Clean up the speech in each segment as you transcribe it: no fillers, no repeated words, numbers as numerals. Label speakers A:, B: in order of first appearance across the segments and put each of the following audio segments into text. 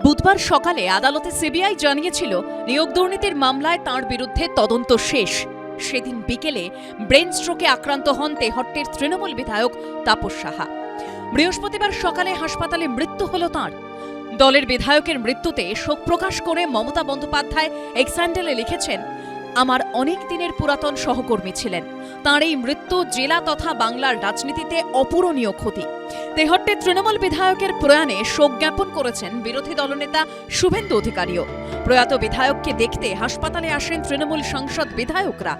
A: বুধবার সকালে আদালতে সিবিআই জানিয়েছিল নিয়োগ দুর্নীতির মামলায় তাঁর বিরুদ্ধে তদন্ত শেষ। সেদিন বিকেলে ব্রেন স্ট্রোকে আক্রান্ত হন তেহট্টের তৃণমূল বিধায়ক তাপস সাহা। বৃহস্পতিবার সকালে হাসপাতালে মৃত্যু হল তাঁর। দলের বিধায়কের মৃত্যুতে শোক প্রকাশ করে মমতা বন্দ্যোপাধ্যায় এক্স হ্যান্ডেলে লিখেছেন, আমার অনেক দিনের পুরাতন সহকর্মী ছিলেন। তাঁর এই মৃত্যু জেলা তথা বাংলার রাজনীতিতে অপূরণীয় ক্ষতি। তেহট্টের তৃণমূল বিধায়কের প্রয়াণে শোক জ্ঞাপন করেছেন বিরোধী দলনেতা শুভেন্দু অধিকারীও। প্রয়াত বিধায়ককে দেখতে হাসপাতালে আসেন তৃণমূল সাংসদ বিধায়করা।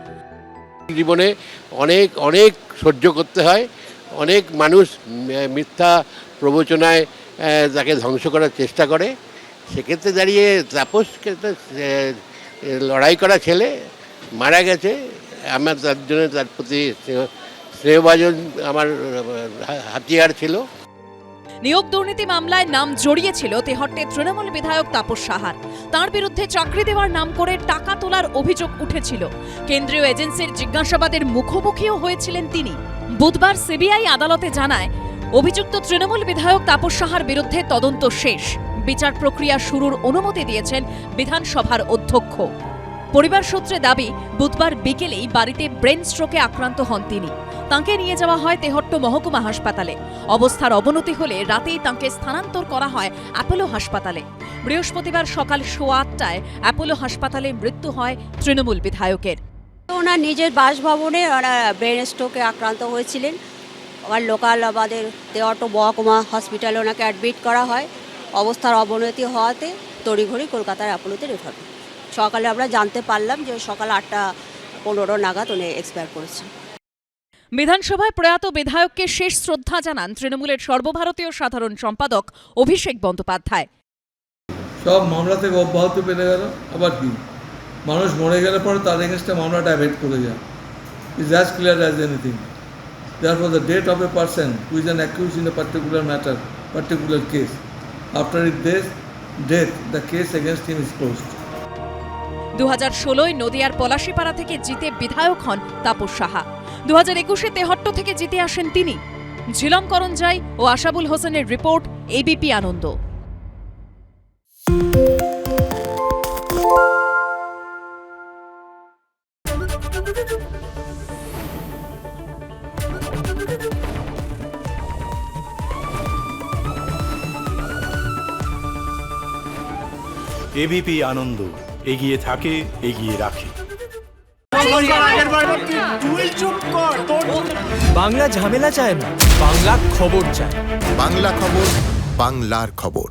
B: জীবনে অনেক অনেক সহ্য করতে হয়, অনেক মানুষ মিথ্যা প্রবচনায় তাকে ধ্বংস করার চেষ্টা করে। সেক্ষেত্রে দাঁড়িয়ে তাপসকে লড়াই করা ছেলে মারা গেছে। আমার তার জন্য তার প্রতি স্নেহভাজন আমার হাতিয়ার ছিল।
A: নিয়োগ দুর্নীতি মামলায় নাম জড়িয়েছিল তেহট্টের তৃণমূল বিধায়ক তাপস সাহার। তাঁর বিরুদ্ধে চাকরি দেওয়ার নাম করে টাকা তোলার অভিযোগ উঠেছিল। কেন্দ্রীয় এজেন্সির জিজ্ঞাসাবাদের মুখোমুখিও হয়েছিলেন তিনি। বুধবার সিবিআই আদালতে জানায়, অভিযুক্ত তৃণমূল বিধায়ক তাপস সাহার বিরুদ্ধে তদন্ত শেষ। বিচার প্রক্রিয়া শুরুর অনুমতি দিয়েছেন বিধানসভার অধ্যক্ষ। পরিবার সূত্রে দাবি, বুধবার বিকেলেই বাড়িতে ব্রেন স্ট্রোকে আক্রান্ত হন তিনি। তাঁকে নিয়ে যাওয়া হয় তেহট্ট মহকুমা হাসপাতালে। অবস্থার অবনতি হলে রাতেই তাঁকে স্থানান্তর করা হয় অ্যাপোলো হাসপাতালে। বৃহস্পতিবার সকাল 8:15টায় অ্যাপোলো হাসপাতালে মৃত্যু হয় তৃণমূল বিধায়কের।
C: ওনার নিজের বাসভবনে ব্রেন স্ট্রোকে আক্রান্ত হয়েছিলেন। আমার লোকাল আমাদের তেহট্ট মহকুমা হসপিটালে ওনাকে অ্যাডমিট করা হয়। অবস্থার অবনতি হওয়াতে তড়িঘড়ি কলকাতার অ্যাপোলোতে রেফার। সকালে আমরা জানতে পারলাম যে সকাল 8:15 নাগাদ উনি এক্সপায়ার করেছেন।
A: বিধানসভায় প্রয়াত বিধায়ককে শেষ শ্রদ্ধা জানান তৃণমূলের সর্বভারতীয় সাধারণ সম্পাদক অভিষেক বন্দ্যোপাধ্যায়।
D: সব মামলা থেকে অব্যাহতি পেতে গেল, আবার কি মানুষ মরে গেলে পরে তার এগেনস্টে মামলাটা অ্যাভয়েড করে যায়। Is as clear as anything. Therefore, the death of a person who is an accused in a particular matter, particular case, after his death, the case against him is closed.
A: 2016 নদিয়ার পলাশীপাড়া থেকে জিতে বিধায়ক হন তাপস সাহা। 2021 তেহট্ট থেকে জিতে আসেন তিনি। ঝিলম করঞ্জাই ও আশাবুল হোসেনের রিপোর্ট, এবিপি আনন্দ।
E: এবিপি আনন্দ, এগিয়ে থাকে, এগিয়ে রাখে।
F: বাংলা ঝামেলা চায় না, বাংলা খবর চায়।
G: বাংলা খবর, বাংলার খবর।